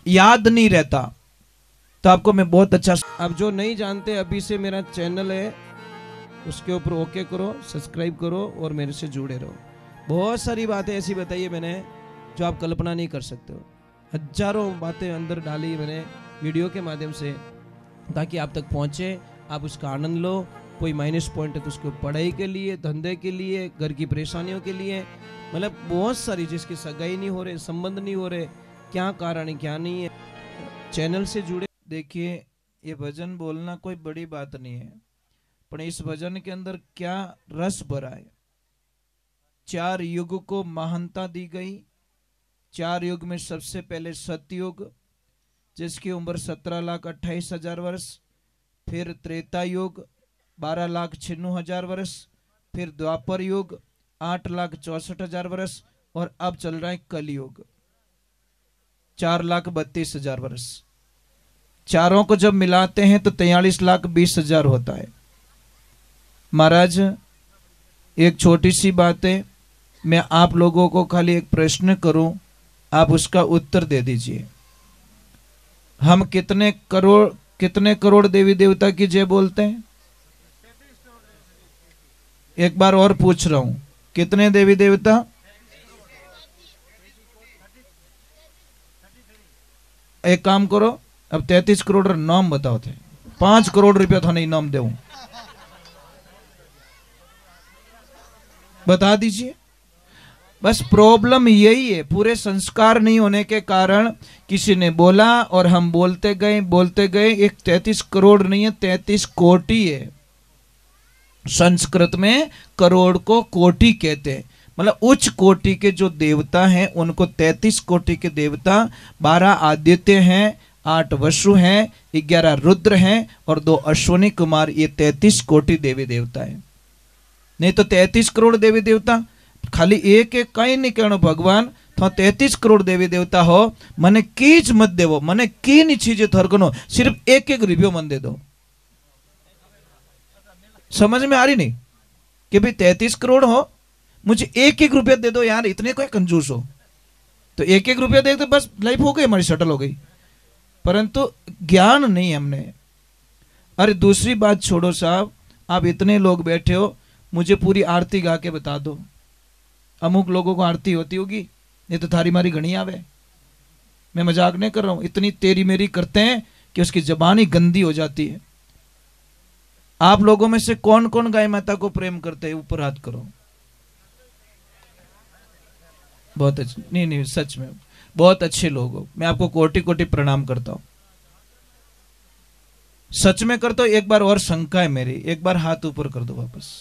याद नहीं रहता। तो आपको मैं बहुत अच्छा, अब जो नहीं जानते अभी से मेरा चैनल है उसके ऊपर ओके करो, सब्सक्राइब करो और मेरे से जुड़े रहो। बहुत सारी बातें ऐसी बताई है मैंने जो आप कल्पना नहीं कर सकते हो। हजारों बातें अंदर डाली मैंने वीडियो के माध्यम से, ताकि आप तक पहुंचे, आप उसका आनंद लो। कोई माइनस पॉइंट है तो उसको पढ़ाई के लिए, धंधे के लिए, घर की परेशानियों के लिए, मतलब बहुत सारी, जिसकी सगाई नहीं हो रहे, संबंध नहीं हो रहे, क्या कारण है क्या नहीं है, चैनल से जुड़े। देखिए ये भजन बोलना कोई बड़ी बात नहीं है, पर इस भजन के अंदर क्या रस भरा है। 4 युग को महानता दी गई। 4 युग में सबसे पहले सतयुग, जिसकी उम्र 17,28,000 वर्ष, फिर त्रेता युग 12,96,000 वर्ष, फिर द्वापर युग 8,64,000 वर्ष, और अब चल रहा है कलयुग 4,32,000 वर्ष। चारों को जब मिलाते हैं तो 43,20,000 होता है। महाराज एक छोटी सी बात है, मैं आप लोगों को खाली एक प्रश्न करूं, आप उसका उत्तर दे दीजिए। हम कितने करोड़ देवी देवता की जय बोलते हैं? एक बार और पूछ रहा हूं, कितने देवी देवता? एक काम करो, अब 33 करोड़ नाम बताओ थे, 5 करोड़ रुपया थाने इनाम दे, बता दीजिए। बस प्रॉब्लम यही है, पूरे संस्कार नहीं होने के कारण किसी ने बोला और हम बोलते गए। एक 33 करोड़ नहीं है, 33 कोटि है। संस्कृत में करोड़ को कोटि कहते हैं, मतलब उच्च कोटि के जो देवता हैं उनको 33 कोटि के देवता, 12 आदित्य हैं, 8 वसु हैं, 11 रुद्र हैं और 2 अश्वनी कुमार, ये 33 कोटि देवी देवता है। नहीं तो 33 करोड़ देवी देवता खाली एक कहीं नहीं कहना भगवान तो 33 करोड़ देवी देवता हो, मने कीच मत देवो, मने की नहीं चीजें थरकनो, सिर्फ एक रिव्यू मन दे दो। समझ में आ रही नहीं कि भाई 33 करोड़ हो, मुझे एक रुपया दे दो यार, इतने कोई कंजूस हो तो एक रुपया दे दो, बस लाइफ हो गई हमारी, सेटल हो गई। परंतु ज्ञान नहीं हमने। अरे दूसरी बात छोड़ो साहब, आप इतने लोग बैठे हो, मुझे पूरी आरती गा के बता दो। अमुक लोगों को आरती होती होगी, ये तो थारी मारी घनी आवे। मैं मजाक नहीं कर रहा हूं, इतनी तेरी मेरी करते हैं कि उसकी जबान ही गंदी हो जाती है। आप लोगों में से कौन कौन गाय माता को प्रेम करते हैं? ऊपर हाथ करो। बहुत अच्छे, नहीं सच में बहुत अच्छे लोग हो, मैं आपको कोटि कोटि प्रणाम करता हूं, सच में करता हूं। एक बार और शंका है मेरी, एक बार हाथ ऊपर कर दो वापस।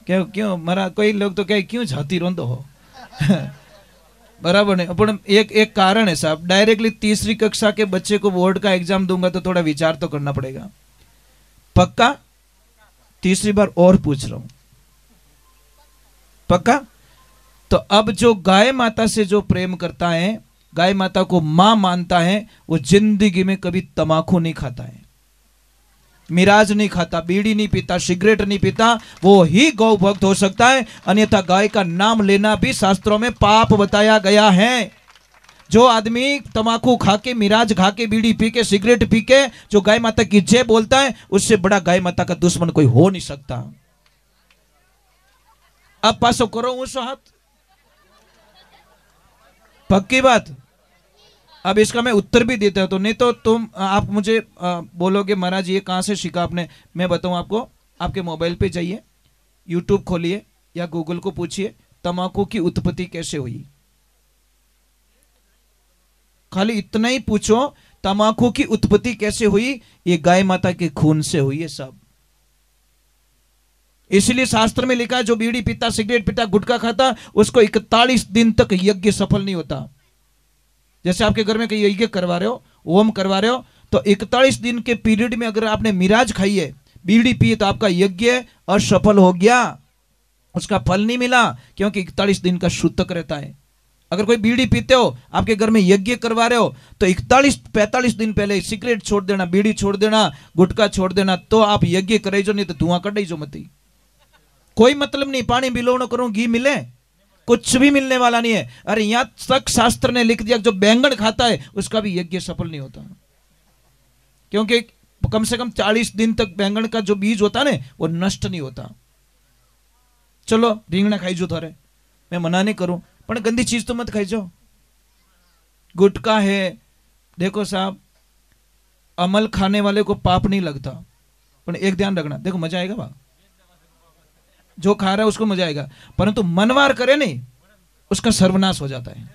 क्यों मरा कोई लोग तो कहे क्यों झाती रोंदो हो बराबर नहीं, अपन एक कारण है साहब, डायरेक्टली तीसरी कक्षा के बच्चे को बोर्ड का एग्जाम दूंगा तो थोड़ा विचार तो करना पड़ेगा। पक्का? तीसरी बार और पूछ रहा हूं, पक्का? तो अब जो गाय माता से जो प्रेम करता है, गाय माता को मां मानता है, वो जिंदगी में कभी तमाकू नहीं खाता है, मिराज नहीं खाता, बीड़ी नहीं पीता, सिगरेट नहीं पीता, वो ही गौ भक्त हो सकता है। अन्यथा गाय का नाम लेना भी शास्त्रों में पाप बताया गया है। जो आदमी तमाकू खा के, मिराज खा के, बीड़ी पी के, सिगरेट पी के जो गाय माता की जय बोलता है, उससे बड़ा गाय माता का दुश्मन कोई हो नहीं सकता। अब पासो करो उस हाथ, पक्की बात। अब इसका मैं उत्तर भी देता हूं, तो नहीं तो तुम आप मुझे बोलोगे महाराज ये कहां से सीखा आपने। मैं बताऊं आपको, आपके मोबाइल पे जाइए, यूट्यूब खोलिए या गूगल को पूछिए तंबाकू की उत्पत्ति कैसे हुई। खाली इतना ही पूछो, तंबाकू की उत्पत्ति कैसे हुई? ये गाय माता के खून से हुई है सब। इसलिए शास्त्र में लिखा है जो बीड़ी पीता, सिगरेट पीता, गुटखा खाता, उसको 41 दिन तक यज्ञ सफल नहीं होता। जैसे आपके घर में कहीं यज्ञ करवा रहे हो, होम करवा रहे हो, तो 41 दिन के पीरियड में अगर आपने मिराज खाई है, बीड़ी पी, तो आपका यज्ञ असफल हो गया, उसका फल नहीं मिला, क्योंकि 41 दिन का सूतक रहता है। अगर कोई बीड़ी पीते हो, आपके घर में यज्ञ करवा रहे हो, तो 41-45 दिन पहले सिगरेट छोड़ देना, बीड़ी छोड़ देना, गुटखा छोड़ देना, तो आप यज्ञ करे जो, नहीं तो धुआं कढ़ जो मत। कोई मतलब नहीं, पानी बिलो न करो घी मिले, कुछ भी मिलने वाला नहीं है। अरे यहां तक शास्त्र ने लिख दिया जो बैंगन खाता है उसका भी यज्ञ सफल नहीं होता, क्योंकि कम से कम 40 दिन तक बैंगन का जो बीज होता है ना वो नष्ट नहीं होता। चलो રીંગણા खाईजो थारे, मैं मना नहीं करूं, पर गंदी चीज तो मत खाईजो। गुटखा है, देखो साहब अमल खाने वाले को पाप नहीं लगता, पर एक ध्यान रखना, देखो मजा आएगा बा, जो खा रहा है उसको मजा आएगा, परंतु मनवार करे नहीं उसका सर्वनाश हो जाता है।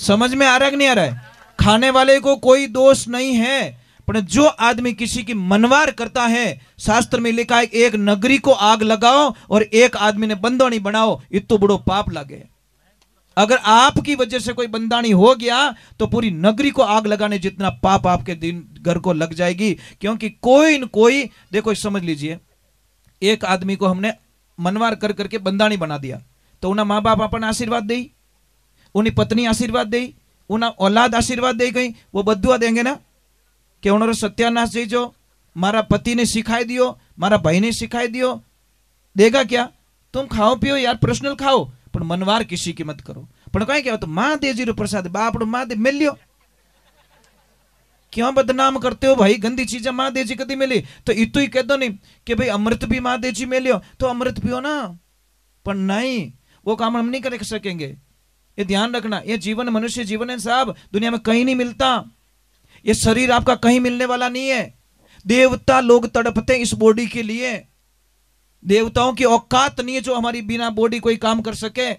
समझ में आ रहा है कि नहीं आ रहा है? खाने वाले को कोई दोष नहीं है, पर जो आदमी किसी की मनवार करता है, शास्त्र में लिखा है एक नगरी को आग लगाओ और एक आदमी ने बंदोनी बनाओ, इतो बड़ो पाप लगे। अगर आपकी वजह से कोई बंदानी हो गया तो पूरी नगरी को आग लगाने जितना पाप आपके दिन घर को लग जाएगी। क्योंकि कोई न कोई, देखो समझ लीजिए, एक आदमी को हमने मनवार कर करके बंदानी बना दिया, तो उन्हें माँ बाप अपन आशीर्वाद दे, उन्हें पत्नी आशीर्वाद दे, उन्हें औलाद आशीर्वाद दे गई, वो बदुआ देंगे ना कि उन्होंने सत्यानाश दीजो, मारा पति ने सिखाई दियो, मारा भाई ने सिखाई दियो, देगा क्या? तुम खाओ पियो यार, पर्सनल खाओ, पर मनवार किसी की मत करो। पर कहीं क्या तो महादेव रो प्रसाद बापड़ो महादेव मिल लियो, क्यों बदनाम करते हो भाई? गंदी चीजें महादेव जी कदी मिली तो इतो ही कह दो नहीं कि भाई अमृत भी महादेव जी मिलियो तो अमृत पियो ना, पर नहीं, वो काम हम नहीं कर सकेंगे। ये ध्यान रखना, ये जीवन मनुष्य जीवन है साहब, दुनिया में कहीं नहीं मिलता। ये शरीर आपका कहीं मिलने वाला नहीं है। देवता लोग तड़पते इस बॉडी के लिए, देवताओं की औकात नहीं है जो हमारी बिना बॉडी कोई काम कर सके।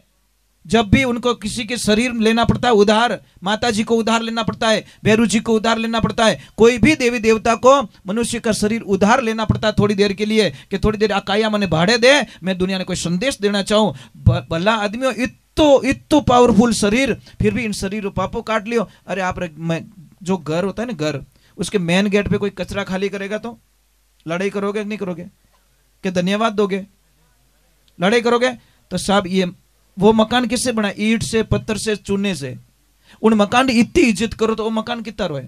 जब भी उनको किसी के शरीर लेना पड़ता है उधार, माता जी को उधार लेना पड़ता है, भैरू जी को उधार लेना पड़ता है, कोई भी देवी देवता को मनुष्य का शरीर उधार लेना पड़ता है थोड़ी देर के लिए, कि थोड़ी देर आकाया मने भाड़े दे, मैं दुनिया ने कोई संदेश देना चाहूं। भला आदमियों, इतो पावरफुल शरीर, फिर भी इन शरीर पापों काट लियो। अरे आप जो घर होता है ना घर, उसके मेन गेट पे कोई कचरा खाली करेगा तो लड़ाई करोगे नहीं करोगे? कि धन्यवाद दोगे? लड़ाई करोगे? तो साहब ये वो मकान किससे बना? ईंट से, पत्थर से, चूने से। उन मकान की इतनी इज्जत करो तो वो मकान कितना रोए,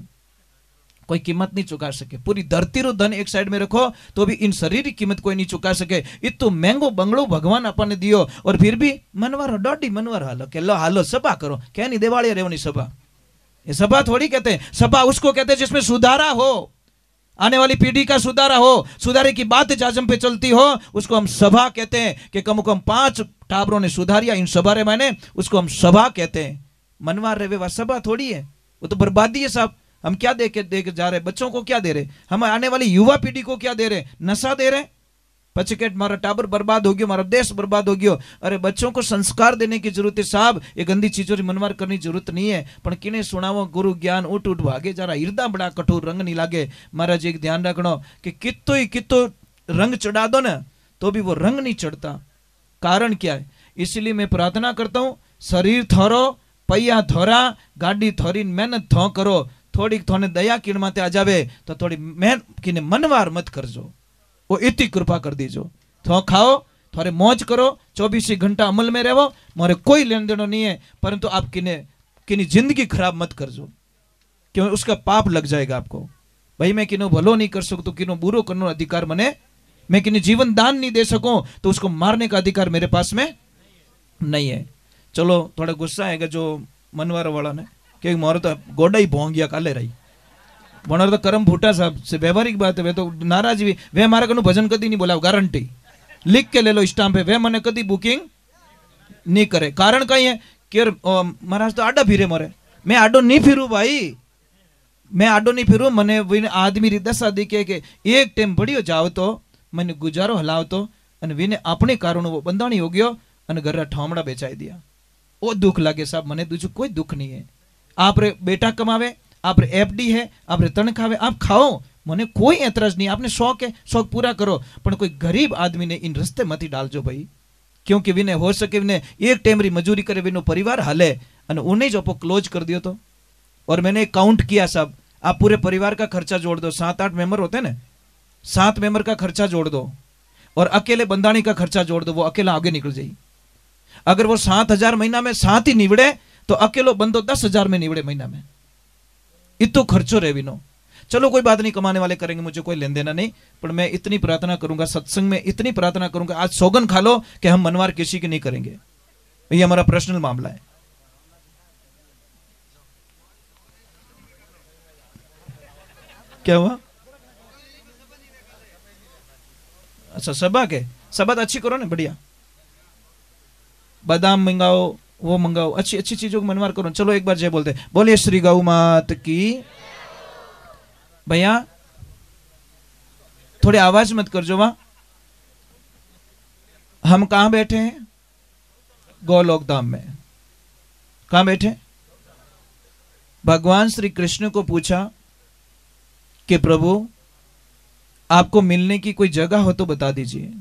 कोई कीमत नहीं चुका सके। पूरी धरती रो धन एक साइड में रखो तो भी इन शरीर की कीमत कोई नहीं चुका सके। इतो महंगो बंगलो भगवान अपन दियो, और फिर भी मनवार डॉडी मनवार हालो के लो हालो सभा करो, क्या नहीं दिवाली रेवनी सभा? ये सभा थोड़ी कहते हैं, सभा उसको कहते हैं जिसमें सुधारा हो, आने वाली पीढ़ी का सुधारा हो, सुधारे की बात जाजम पे चलती हो, उसको हम सभा कहते हैं। कि कम से कम 5 टाबरों ने सुधारिया इन सभा रे मैंने, उसको हम सभा कहते हैं। मनवार रे वह सभा थोड़ी है, वो तो बर्बादी है साहब। हम क्या दे के जा रहे? बच्चों को क्या दे रहे? हम आने वाली युवा पीढ़ी को क्या दे रहे? नशा दे रहे। पचकेट मारा टाबर बर्बाद हो गयो, मारा देश बर्बाद हो गयो। अरे बच्चों को संस्कार देने की जरूरत है साहब, ये गंदी चीजों की मनवार करने की जरूरत नहीं है। पर किने सुनावो गुरु ज्ञान उठ उठ भागे, जरा हृदय बड़ा कठोर रंग नहीं लागे। महाराज एक ध्यान रखना कि कितो रंग चढ़ा दो ना तो भी वो रंग नहीं चढ़ता। कारण क्या है? इसलिए मैं प्रार्थना करता हूं, शरीर थोरो, पैया थोरा, गाड़ी थोरी, मेहनत थो करो, थोड़ी थोने दया किण माते आ जावे तो थोड़ी मेहनत किने मनवार मत करजो, वो इतनी कृपा कर दीजो। थो खाओ, थोड़े मौज करो, 24 घंटा अमल में रहो, मोरे कोई लेन देनो नहीं है, परंतु आप किनी जिंदगी खराब मत करजो, क्यों? उसका पाप लग जाएगा आपको। भाई मैं किनो भलो नहीं कर सकता, किनो बुरो करने अधिकार मने, मैं किन्हें जीवन दान नहीं दे सकूं तो उसको मारने का अधिकार मेरे पास में नहीं है। चलो थोड़ा गुस्सा आएगा जो मनवार वाला ने, कि मोर तो गोडा ही भोंग गया काले रही, बोनर तो कर्म फूटा साहब से व्यवहारिक बात है। वे तो नाराज भी, वे मारा कनु भजन कदी नहीं बोला, गारंटी लिख के ले लो स्टाम्प पे, वे मने कदी बुकिंग नहीं करे। कारण कहीं है कि महाराज तो आडा फिरे मोरे, मैं आडो नहीं फिरू भाई, मैं आडो नहीं फिरू। मने आदमी री दशा दिखे कि एक टाइम बढ़ियो जाओ तो मैंने गुजारो हलाव तो, अने विने अपने कारण वो बंधाणी हो गयो अने घर ठामड़ा बेचाई दिया। वो दुख लागे साहब, मने दूसरा कोई दुख नहीं है। आप रे बेटा कमावे, आप रे एफडी है, आप रे तनखावे, आप खाओ, मने कोई एतराज नहीं। आपने शौक है, शौक पूरा करो, पर कोई गरीब आदमी ने इन रस्ते मत डालजो भाई, क्योंकि विने हो सके विने एक टाइम री मजूरी करे, विनो परिवार हाले अने उन्हें जो आपको क्लोज कर दियो तो। और मैंने काउंट किया साहब, आप पूरे परिवार का खर्चा जोड़ दो, 7-8 मेंबर होते हैं ना, 7 मेंबर का खर्चा जोड़ दो और अकेले बंदाणी का खर्चा जोड़ दो, वो अकेला आगे निकल जाए। अगर वो 7,000 महीना में 7 ही निवड़े तो अकेलो बंदो 10,000 में निवड़े महीना में। इतो खर्चो रे विनो। चलो कोई बात नहीं, कमाने वाले करेंगे, मुझे कोई लेन देना नहीं, पर मैं इतनी प्रार्थना करूंगा सत्संग में, इतनी प्रार्थना करूंगा, आज सौगन खा लो कि हम मनवार किसी की नहीं करेंगे। ये हमारा पर्सनल मामला है। क्या हुआ? अच्छा, सभा के सभा अच्छी करो ना, बढ़िया, बादाम मंगाओ, वो मंगाओ, अच्छी अच्छी चीजों को मनवार करो। चलो एक बार जय बोलते, बोलिए श्री गौ मात की। भैया थोड़ी आवाज मत कर जो। वहां हम कहां बैठे हैं? गोलोक धाम में। कहां बैठे? भगवान श्री कृष्ण को पूछा कि प्रभु आपको मिलने की कोई जगह हो तो बता दीजिए।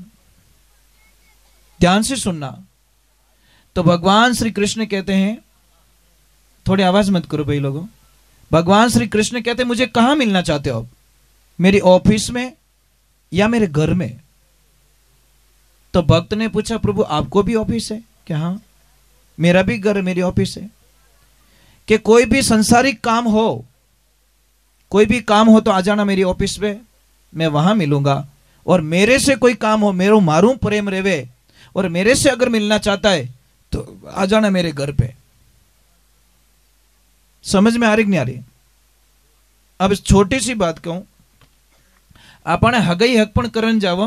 ध्यान से सुनना। तो भगवान श्री कृष्ण कहते हैं, थोड़ी आवाज मत करो भाई लोगों। भगवान श्री कृष्ण कहते हैं, मुझे कहां मिलना चाहते हो आप? मेरी ऑफिस में या मेरे घर में? तो भक्त ने पूछा, प्रभु आपको भी ऑफिस है क्या? हाँ, मेरा भी घर, मेरी ऑफिस है। कि कोई भी संसारिक काम हो, कोई भी काम हो तो आ जाना मेरी ऑफिस में, मैं वहां मिलूंगा। और मेरे से कोई काम हो, मेरो मारू प्रेम रेवे, और मेरे से अगर मिलना चाहता है तो आ जाना मेरे घर पे। समझ में आ रही कि नहीं आ रही? अब इस छोटी सी बात कहूं, आपने हगई हकपण करन जाओ,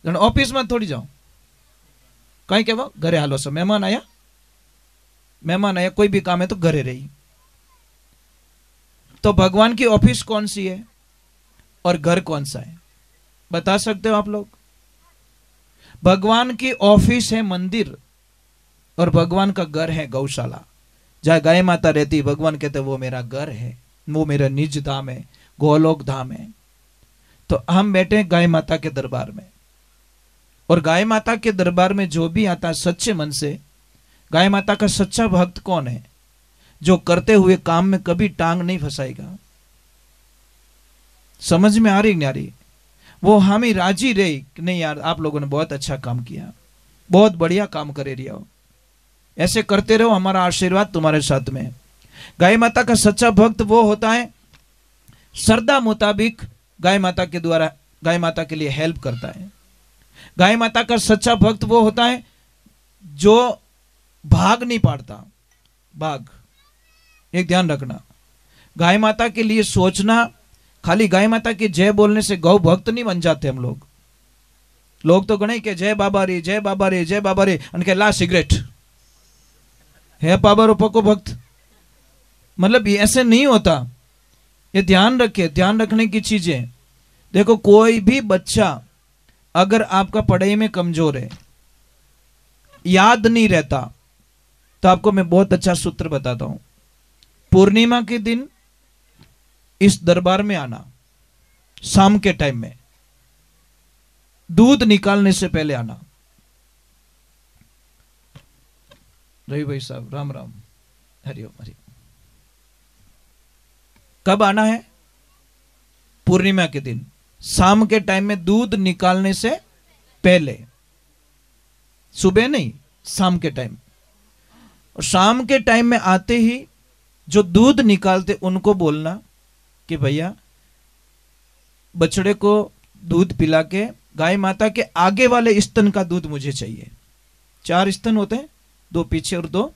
ऑफिस में थोड़ी जाओ, कहीं कहवा घरे हालो सो, मेहमान आया, मेहमान आया, कोई भी काम है तो घरे रही। तो भगवान की ऑफिस कौन सी है और घर कौन सा है, बता सकते हो आप लोग? भगवान की ऑफिस है मंदिर, और भगवान का घर है गौशाला, जहां गाय माता रहती। भगवान कहते वो मेरा घर है, वो मेरा निज धाम है, गोलोक धाम है। तो हम बैठे गाय माता के दरबार में, और गाय माता के दरबार में जो भी आता है सच्चे मन से, गाय माता का सच्चा भक्त कौन है? जो करते हुए काम में कभी टांग नहीं फंसाएगा। समझ में आ रही नहीं आ रही? वो हम ही राजी रही कि नहीं यार आप लोगों ने बहुत अच्छा काम किया, बहुत बढ़िया काम करे रही हो, ऐसे करते रहो, हमारा आशीर्वाद तुम्हारे साथ में। गाय माता का सच्चा भक्त वो होता है श्रद्धा मुताबिक गाय माता के द्वारा गाय माता के लिए हेल्प करता है। गाय माता का सच्चा भक्त वो होता है जो भाग नहीं पाड़ता। भाग, एक ध्यान रखना, गाय माता के लिए सोचना, खाली गाय माता की जय बोलने से गौ भक्त नहीं बन जाते हम लोग। लोग तो गणे के जय बाबा रे, जय बाबा रे, जय बाबा रे, उनके ला सिगरेट है बाबा रो पको भक्त। मतलब ये ऐसे नहीं होता, ये ध्यान रखे, ध्यान रखने की चीजें। देखो कोई भी बच्चा अगर आपका पढ़ाई में कमजोर है, याद नहीं रहता, तो आपको मैं बहुत अच्छा सूत्र बताता हूं। पूर्णिमा के दिन इस दरबार में आना, शाम के टाइम में, दूध निकालने से पहले आना। रवि भाई साहब राम राम, हरिओम हरिओम। कब आना है? पूर्णिमा के दिन शाम के टाइम में, दूध निकालने से पहले, सुबह नहीं, शाम के टाइम। और शाम के टाइम में आते ही जो दूध निकालते उनको बोलना कि भैया बछड़े को दूध पिला के गाय माता के आगे वाले स्तन का दूध मुझे चाहिए। 4 स्तन होते हैं, 2 पीछे और 2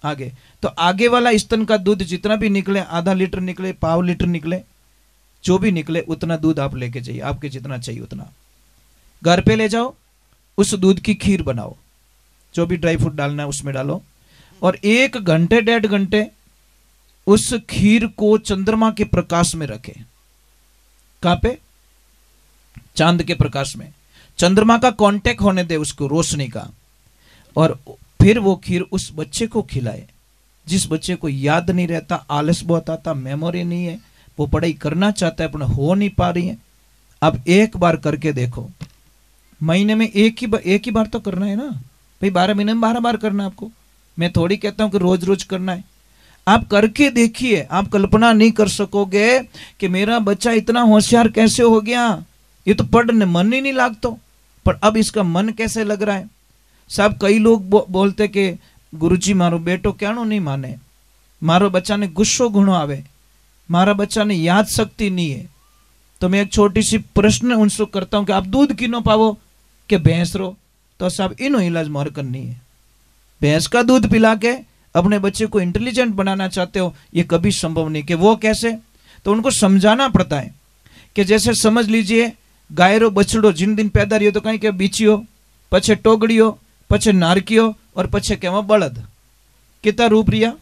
आगे। तो आगे वाला स्तन का दूध जितना भी निकले, आधा लीटर निकले, पाव लीटर निकले, जो भी निकले उतना दूध आप लेके जाइए, आपके जितना चाहिए उतना। घर पे ले जाओ, उस दूध की खीर बनाओ, जो भी ड्राई फ्रूट डालना है उसमें डालो, और 1 घंटे 1.5 घंटे उस खीर को चंद्रमा के प्रकाश में रखें। कहां पे? चांद के प्रकाश में। चंद्रमा का कांटेक्ट होने दे उसको, रोशनी का। और फिर वो खीर उस बच्चे को खिलाए जिस बच्चे को याद नहीं रहता, आलस बहुत आता, मेमोरी नहीं है, वो पढ़ाई करना चाहता है पर हो नहीं पा रही है। अब एक बार करके देखो, महीने में एक ही बार तो करना है ना भाई, 12 महीने में 12 बार करना है आपको। मैं थोड़ी कहता हूं कि रोज रोज करना है। आप करके देखिए, आप कल्पना नहीं कर सकोगे कि मेरा बच्चा इतना होशियार कैसे हो गया, ये तो पढ़ने मन ही नहीं लागतो, पर अब इसका मन कैसे लग रहा है। सब कई लोग बोलते कि गुरुजी मारो बेटो क्याणो नहीं माने, मारो बच्चा ने गुस्सो घणो आवे, मारा बच्चा ने याद शक्ति नहीं है, तो मैं एक छोटी सी प्रश्न उनसे करता हूं कि आप दूध किनो पावो के भैंस रो, तो साहब इनो इलाज मार करनी है। भैंस का दूध पिला के अपने बच्चे को इंटेलिजेंट बनाना चाहते हो, ये कभी संभव नहीं। कि वो कैसे, तो उनको समझाना पड़ता है कि जैसे समझ लीजिए गाय रो बछड़ो जिन दिन पैदा रही हो तो कहीं के बीचियो, पछे टोगड़ियो, पछे नारकियो और पछे केवा बलद। कितना रूप रिया,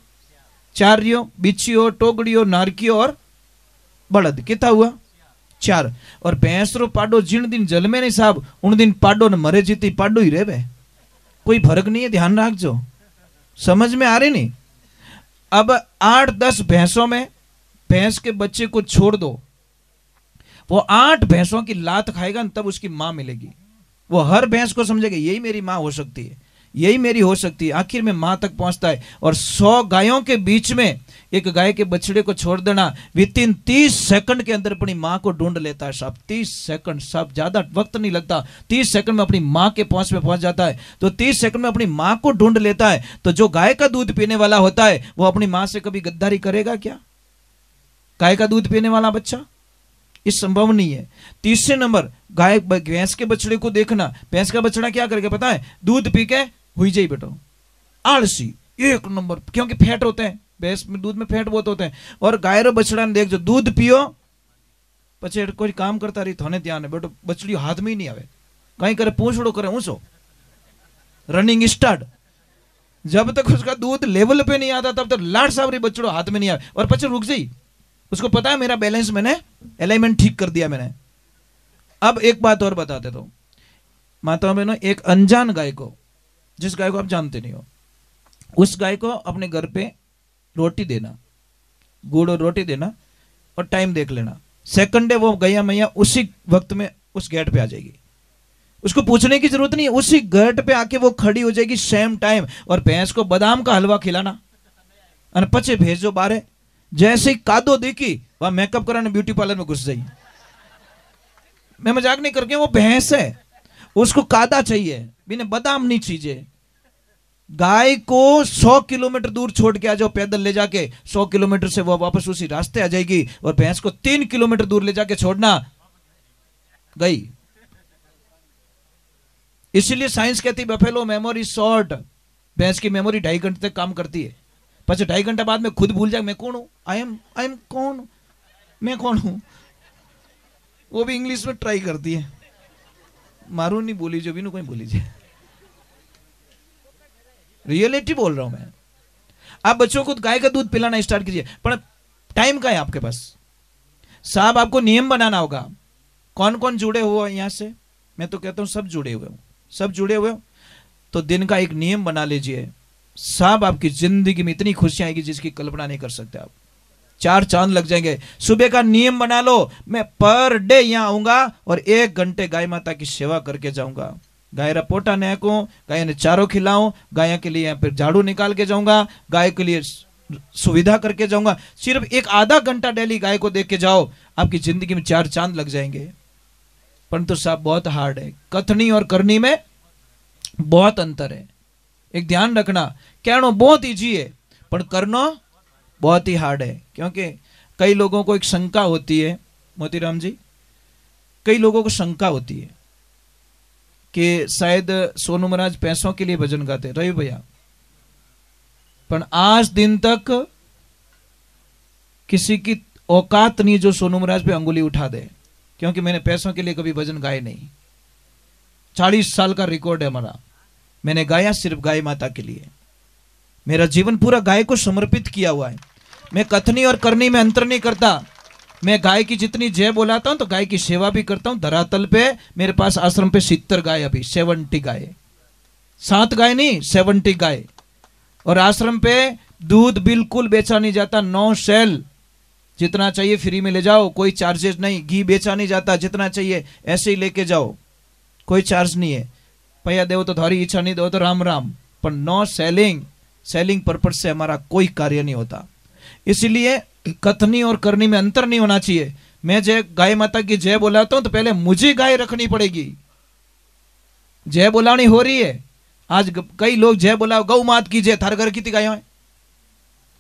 4 रियो, बीचियो, टोगड़ियो, नारकियो और बलद। कितना हुआ, 4। और भैंस रो पाडो जिन दिन जन्मे नहीं साहब उन दिन पाडो ने मरे जीती पाडो ही रहे, कोई फर्क नहीं है, ध्यान रखजो। समझ में आ रही नहीं। अब 8-10 भैंसों में भैंस के बच्चे को छोड़ दो, वो 8 भैंसों की लात खाएगा तब उसकी मां मिलेगी। वो हर भैंस को समझेगा यही मेरी मां हो सकती है, यही मेरी हो सकती है, आखिर में मां तक पहुंचता है। और 100 गायों के बीच में एक गाय के बछड़े को छोड़ देना, विदिन 30 सेकंड के अंदर अपनी मां को ढूंढ लेता है साहब। 30 सेकंड साहब, ज्यादा वक्त नहीं लगता, 30 सेकंड में अपनी मां के पास में पहुंच जाता है। तो 30 सेकंड में अपनी मां को ढूंढ लेता है। तो जो गाय का दूध पीने वाला होता है वो अपनी मां से कभी गद्दारी करेगा क्या? गाय का दूध पीने वाला बच्चा, ये संभव नहीं है। तीसरे नंबर, गाय भैंस के बछड़े को देखना, भैंस का बछड़ा क्या करेगा पता है? दूध पी के हुई जाई बेटो, आलसी 1 नंबर, क्योंकि फैट होते हैं भैंस में, दूध में फैट बहुत होते हैं। और गाय रो बछड़ा ने देख जो दूध पियो पछे कोई काम करता रही थाने ध्यान है बेटो, बछड़ी हाथ में ही नहीं आवे, कहीं करे पूछड़ो करे ऊंचो, रनिंग स्टार्ट। जब तक उसका दूध लेवल पे नहीं आता तब तक लाड सावरी बछड़ो हाथ में नहीं आवे, और पछे रुक जाई, उसको पता है मेरा बैलेंस, मैंने अलाइनमेंट ठीक कर दिया मैंने। अब एक बात और बताते तो माताओं बहनों, एक अनजान गाय को, जिस गाय को आप जानते नहीं हो, उस गाय को अपने घर पे रोटी देना, गुड़ और रोटी देना, और टाइम देख लेना, सेकंड डे वो गैया मैया उसी वक्त में उस गेट पे आ जाएगी। उसको पूछने की जरूरत नहीं है, उसी गेट पे आके वो खड़ी हो जाएगी सेम टाइम। और भैंस को बादाम का हलवा खिलाना, और पचे भेजो बारे, जैसे ही कादो देखी वह मेकअप कराने ब्यूटी पार्लर में घुस जाई। मैं मजाक नहीं करके, वो भैंस है, उसको कादा चाहिए, बिना बादाम नहीं चाहिए। गाय को 100 किलोमीटर दूर छोड़ के आ जाओ पैदल ले जाके, 100 किलोमीटर से वो वापस उसी रास्ते आ जाएगी। और भैंस को 3 किलोमीटर दूर ले जाके छोड़ना, गई। इसलिए साइंस कहती बफेलो मेमोरी शॉर्ट, भैंस की मेमोरी 2.5 घंटे तक काम करती है, पचे 2.5 घंटे बाद में खुद भूल जाए मैं कौन हूं, आई एम कौन, मैं कौन हूं। वो भी इंग्लिश में ट्राई करती है, मारू नहीं बोली जो भी कोई बोली जाए, रियलिटी बोल रहा हूं मैं। आप बच्चों को गाय का दूध पिलाना स्टार्ट कीजिए, पर टाइम का है आपके पास साहब। आपको नियम बनाना होगा। कौन कौन जुड़े हुए यहां से? मैं तो कहता हूं सब जुड़े हुए हो, सब जुड़े हुए हो, तो दिन का एक नियम बना लीजिए साहब। आपकी जिंदगी में इतनी खुशियां आएगी जिसकी कल्पना नहीं कर सकते आप, 4 चांद लग जाएंगे। सुबह का नियम बना लो, मैं पर डे यहां आऊंगा और 1 घंटे गाय माता की सेवा करके जाऊंगा। गाय रा पोटा नेको, गाय ने चारों खिलाऊं, गाय के लिए फिर झाड़ू निकाल के जाऊंगा, गाय के लिए सुविधा करके जाऊंगा। सिर्फ एक आधा घंटा डेली गाय को देख के जाओ, आपकी जिंदगी में 4 चांद लग जाएंगे। परंतु साहब बहुत हार्ड है, कथनी और करनी में बहुत अंतर है। एक ध्यान रखना, कहना बहुत इजी है पर करना बहुत ही हार्ड है। क्योंकि कई लोगों को एक शंका होती है, मोतीराम जी, कई लोगों को शंका होती है कि शायद सोनू महाराज पैसों के लिए भजन गाते, रवि भैया, पर आज दिन तक किसी की औकात नहीं जो सोनू महाराज पे अंगुली उठा दे, क्योंकि मैंने पैसों के लिए कभी भजन गाए नहीं। 40 साल का रिकॉर्ड है हमारा, मैंने गाया सिर्फ गाय माता के लिए, मेरा जीवन पूरा गाय को समर्पित किया हुआ है। मैं कथनी और करनी में अंतर नहीं करता। मैं गाय की जितनी जय बोलाता हूं तो गाय की सेवा भी करता हूं। धरातल पे मेरे पास आश्रम पे 70 गाय, अभी 70 गाय, 7 गाय नहीं 70 गाय। और आश्रम पे दूध बिल्कुल बेचा नहीं जाता, 9 सेल, जितना चाहिए फ्री में ले जाओ, कोई चार्जेस नहीं। घी बेचा नहीं जाता, जितना चाहिए ऐसे ही लेके जाओ, कोई चार्ज नहीं है। पैया देव तो थारी इच्छा, नहीं दो तो राम राम, पर नो सेलिंग पर्पज से हमारा कोई कार्य नहीं होता। इसलिए कथनी और करनी में अंतर नहीं होना चाहिए। मैं जय गाय माता की जय बोलाता हूं तो पहले मुझे गाय रखनी पड़ेगी। जय बोलानी हो रही है, आज कई लोग जय बोलाओ गौ मात की जय, थार घर कितनी गाय है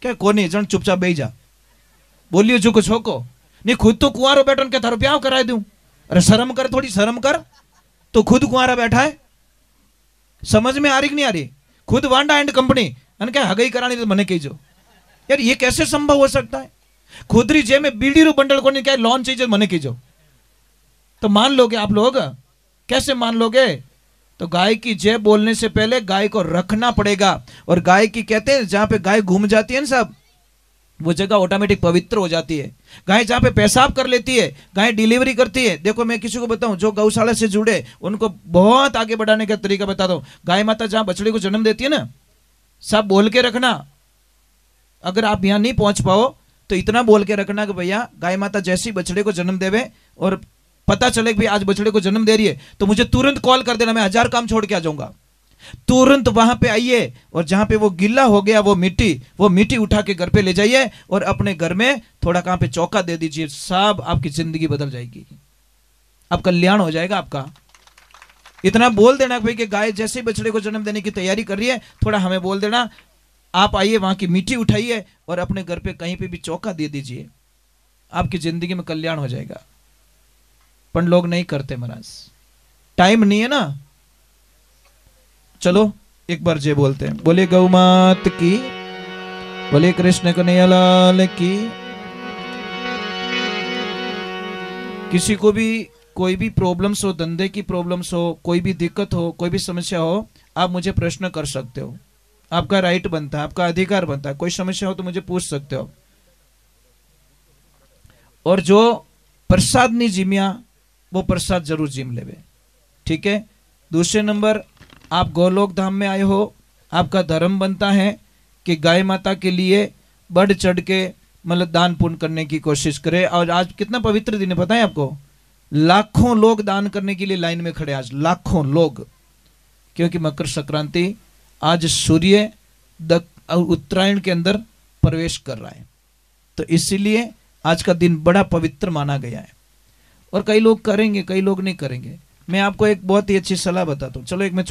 क्या? कोनी जन चुपचाप बैठ जा, बोलियो जो कुछ हो को, नहीं खुद तो कुंवारो बैठो क्या थारो ब्याह करा दूं? अरे शर्म कर, थोड़ी शर्म कर। तो खुद कुंवारा बैठा है, समझ में आ रही कि नहीं आ रही? खुद वांडा एंड कंपनी अन क्या हगई करानी तो मने कहीजो यार, ये कैसे संभव हो सकता है? खुदरी जे में बीड़ी रू बंडल को क्या लोन चाहिए मने कीजो, तो मान लोगे आप लोग? कैसे मान लोगे? तो गाय की जय बोलने से पहले गाय को रखना पड़ेगा। और गाय की कहते हैं जहां पे गाय घूम जाती है ना साहब, वो जगह ऑटोमेटिक पवित्र हो जाती है। गाय जहां पे पेशाब कर लेती है, गाय डिलीवरी करती है। देखो मैं किसी को बताऊं जो गौशाला से जुड़े, उनको बहुत आगे बढ़ाने का तरीका बता दो। गाय माता जहां बछड़े को जन्म देती है ना, सब बोल के रखना। अगर आप यहां नहीं पहुंच पाओ तो इतना बोल के रखना कि भैया गाय माता जैसी बछड़े को जन्म देवे और पता चले कि भाई आज बछड़े को जन्म दे रही है, तो मुझे तुरंत कॉल कर देना, मैं 1000 काम छोड़ के आ जाऊंगा। तुरंत वहां पे आइए और जहां पे वो गिल्ला हो गया वो मिट्टी उठा के घर पे ले जाइए और अपने घर में थोड़ा कहां पे चौका दे दीजिए। सब आपकी जिंदगी बदल जाएगी, अब कल्याण हो जाएगा आपका। इतना बोल देना भाई कि गाय जैसे बछड़े को जन्म देने की तैयारी कर रही है, थोड़ा हमें बोल देना, आप आइए वहां की मिट्टी उठाइए और अपने घर पे कहीं पे भी चौका दे दीजिए, आपकी जिंदगी में कल्याण हो जाएगा। पर लोग नहीं करते महाराज, टाइम नहीं है ना। चलो एक बार जय बोलते हैं, बोले गौ मात की, बोले कृष्ण कन्हैया लाल की। किसी को भी कोई भी प्रॉब्लम्स हो, धंधे की प्रॉब्लम्स हो, कोई भी दिक्कत हो, कोई भी समस्या हो, आप मुझे प्रश्न कर सकते हो, आपका राइट बनता है, आपका अधिकार बनता है। कोई समस्या हो तो मुझे पूछ सकते हो। और जो प्रसाद नहीं जिमिया वो प्रसाद जरूर जिम लेवे, ठीक है। दूसरे नंबर, आप गोलोक धाम में आए हो, आपका धर्म बनता है कि गाय माता के लिए बढ़ चढ़ के मतलब दान पुण्य करने की कोशिश करें। और आज कितना पवित्र दिन है पता है आपको? लाखों लोग दान करने के लिए लाइन में खड़े, आज लाखों लोग, क्योंकि मकर संक्रांति आज सूर्य उत्तरायण के अंदर प्रवेश कर रहा है, तो इसीलिए आज का दिन बड़ा पवित्र माना गया है। और कई लोग करेंगे, कई लोग नहीं करेंगे। मैं आपको एक बहुत ही अच्छी सलाह बताता हूँ। चलो एक मैं